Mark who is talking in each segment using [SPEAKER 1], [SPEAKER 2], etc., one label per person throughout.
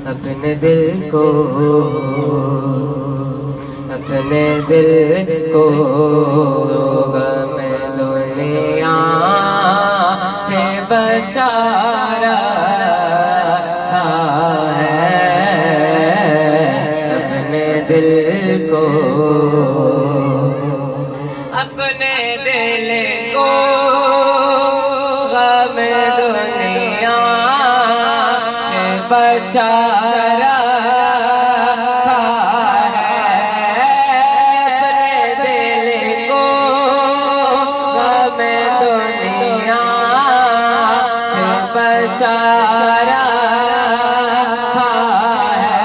[SPEAKER 1] अपने दिल को गम दुनिया से बचा रहा है। अपने दिल को गम दुनिया से बचा रहा है। अपने दिल को गम दुनिया से बचा रहा है।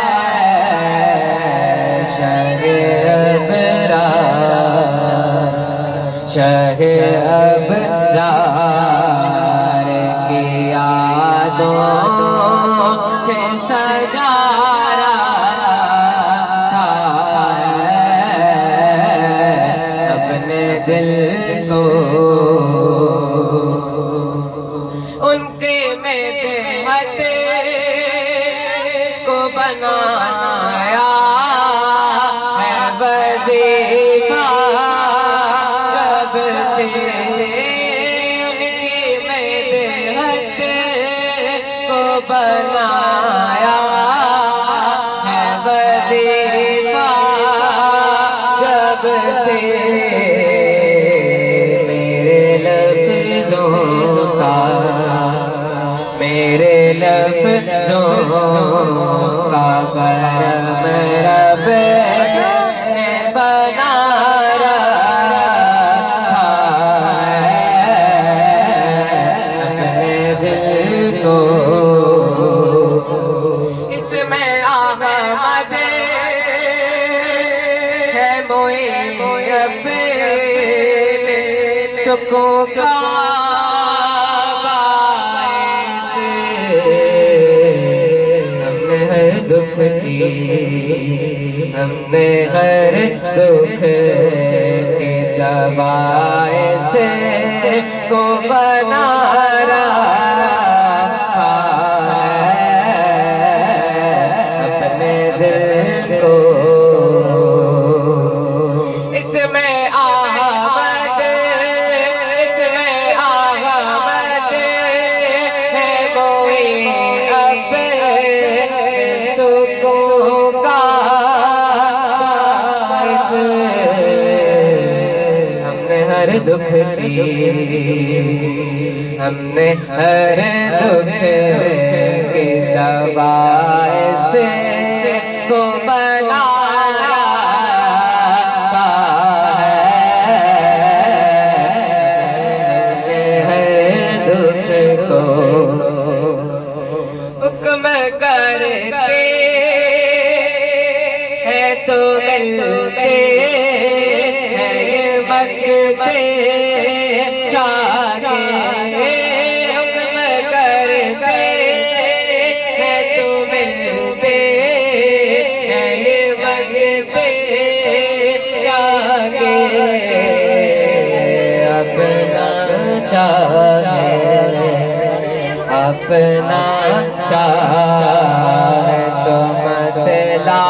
[SPEAKER 1] शह अबरार की यादों से सजा रहा है। अपने दिल को उनके मेहनत को बनाया है वजीफा। जब से उनकी मेहनत को बनाया है वजीफा। जब से मेरे लफ्ज़ों का करम रब ने बना रखा है। अपने दिल को इसमें अहमद है मोए अपने सुकून का हमने हर दुख की दवाई से को बना रखा है। अपने दिल को इसमें अहमद है मोए अपने सुकून का। हमने हर दुख की दवाई से को बना रखा है। हमने हर दुख को हुक्म करते हैं तो मिलते हैं मगते चाहे। हुक्म करते हैं तो मिलते हैं मगते चाहे। अपना चाहे तो मत ला